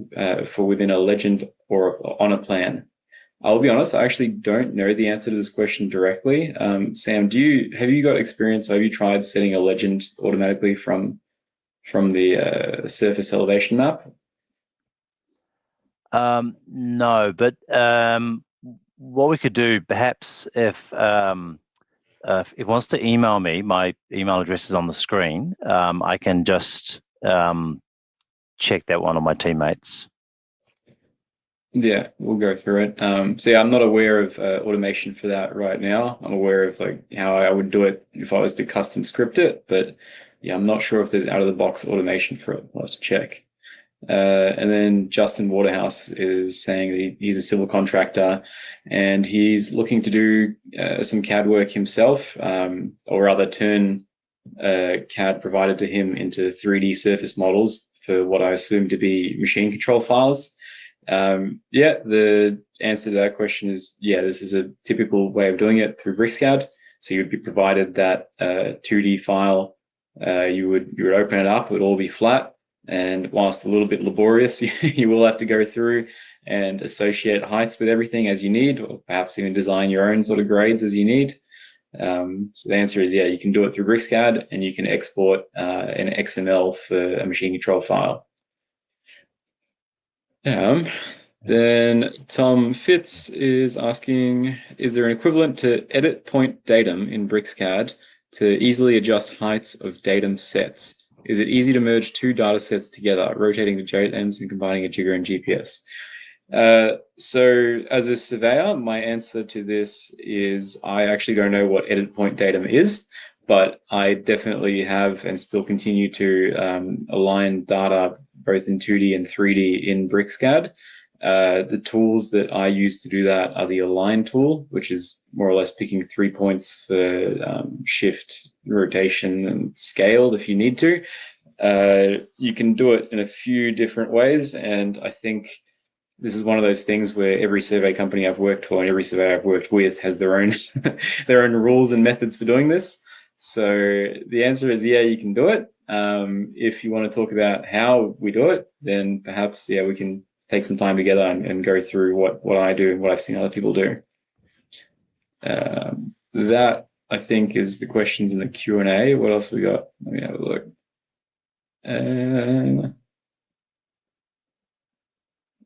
for within a legend or on a plan? I'll be honest, I actually don't know the answer to this question directly. Sam, have you got experience? Have you tried setting a legend automatically from the surface elevation map? No, but what we could do, perhaps, if it wants to email me, my email address is on the screen. I can just check that one on my teammates. Yeah, we'll go through it. So I'm not aware of automation for that right now. I'm aware of how I would do it if I was to custom script it, but I'm not sure if there's out of the box automation for it. I'll have to check. And then Justin Waterhouse is saying that he's a civil contractor and he's looking to do some CAD work himself, or rather turn CAD provided to him into 3D surface models for what I assume to be machine control files. Yeah, the answer to that question is, yeah, this is a typical way of doing it through BricsCAD. So you'd be provided that 2D file, you would open it up, it would all be flat. And whilst a little bit laborious, you will have to go through and associate heights with everything as you need, or perhaps even design your own sort of grades as you need. So the answer is, yeah, you can do it through BricsCAD and you can export an XML for a machine control file. Then Tom Fitz is asking, is there an equivalent to edit point datum in BricsCAD to easily adjust heights of datum sets? Is it easy to merge two data sets together, rotating the datums and combining a jigger and GPS? So as a surveyor, my answer to this is I actually don't know what edit point datum is, but I definitely have and still continue to align data both in 2D and 3D in BricsCAD. The tools that I use to do that are the align tool, which is more or less picking 3 points for shift, rotation, and scale if you need to. You can do it in a few different ways, and I think this is one of those things where every survey company I've worked for and every surveyor I've worked with has their own their own rules and methods for doing this. So the answer is, yeah, you can do it. If you want to talk about how we do it, then perhaps, yeah, we can take some time together and go through what I do and what I've seen other people do. That, I think, is the questions in the Q&A. What else we got? Let me have a look.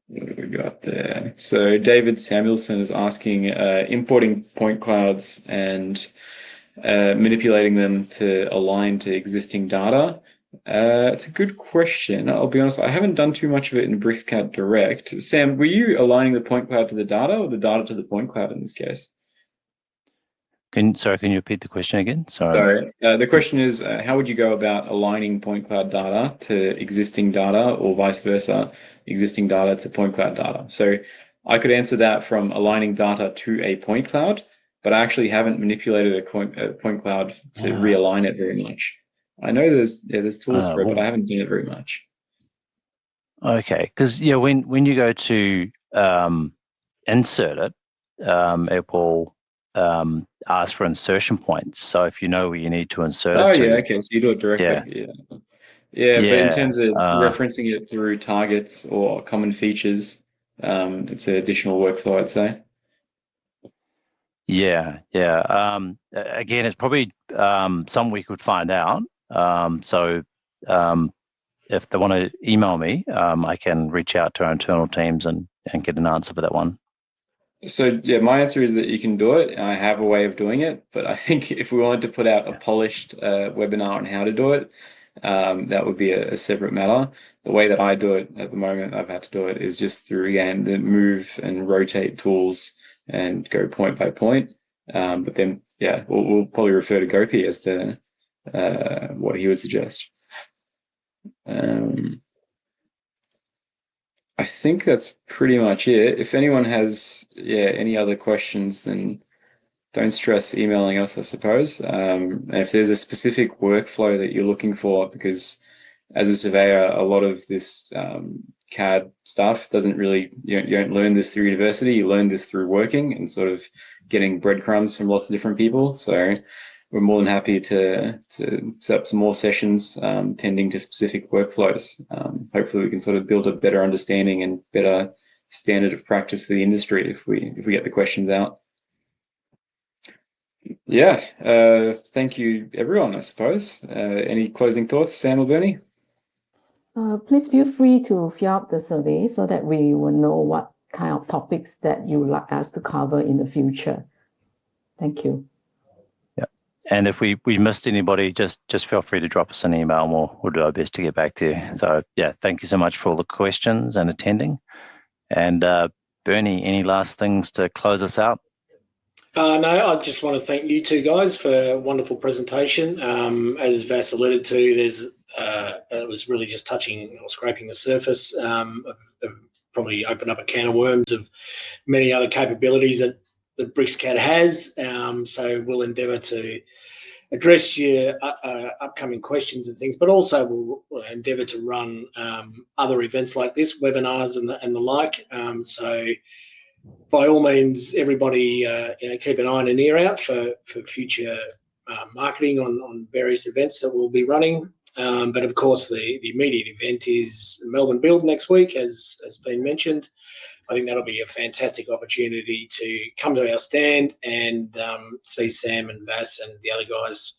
What have we got there? So David Samuelson is asking, importing point clouds and manipulating them to align to existing data. It's a good question. I'll be honest, I haven't done too much of it in BricsCAD Direct. Sam, were you aligning the point cloud to the data or the data to the point cloud in this case? Sorry, can you repeat the question again? Sorry. The question is, how would you go about aligning point cloud data to existing data, or vice versa, existing data to point cloud data? So I could answer that from aligning data to a point cloud, but I actually haven't manipulated a point cloud to realign it very much. I know there's tools for it, but I haven't done it very much. Okay, because yeah, when you go to insert it, it will ask for insertion points. So if you know where you need to insert it to, okay, so you do it directly. Yeah, but in terms of referencing it through targets or common features, it's an additional workflow, I'd say. Yeah. Again, it's probably something we could find out. So if they want to email me, I can reach out to our internal teams and get an answer for that one. So yeah, my answer is that you can do it. I have a way of doing it, but I think if we wanted to put out a polished webinar on how to do it, that would be a separate matter. The way that I do it at the moment, I've had to do it, is just through, again, the move and rotate tools and go point by point. But then, yeah, we'll probably refer to Gopi as to what he would suggest. I think that's pretty much it. If anyone has any other questions, then don't stress emailing us, I suppose. If there's a specific workflow that you're looking for, because as a surveyor, a lot of this CAD stuff doesn't really, you don't learn this through university, you learn this through working and sort of getting breadcrumbs from lots of different people. So we're more than happy to set up some more sessions tending to specific workflows. Hopefully we can sort of build a better understanding and better standard of practice for the industry if we get the questions out. Yeah, thank you everyone, I suppose. Any closing thoughts, Sam or Bernie? Please feel free to fill out the survey so that we will know what kind of topics that you would like us to cover in the future. Thank you. Yeah, and if we missed anybody, just feel free to drop us an email and we'll do our best to get back to you. So yeah, thank you so much for all the questions and attending. And Bernie, any last things to close us out? No, I just want to thank you two guys for a wonderful presentation. As Vass alluded to, there's it was really just touching or scraping the surface. Probably opened up a can of worms of many other capabilities that BricsCAD has. So we'll endeavour to address your upcoming questions and things, but also we'll endeavour to run other events like this, webinars and the like. So by all means, everybody keep an eye and an ear out for future marketing on various events that we'll be running. But of course, the immediate event is Melbourne Build next week, as has been mentioned. I think that'll be a fantastic opportunity to come to our stand and see Sam and Vass and the other guys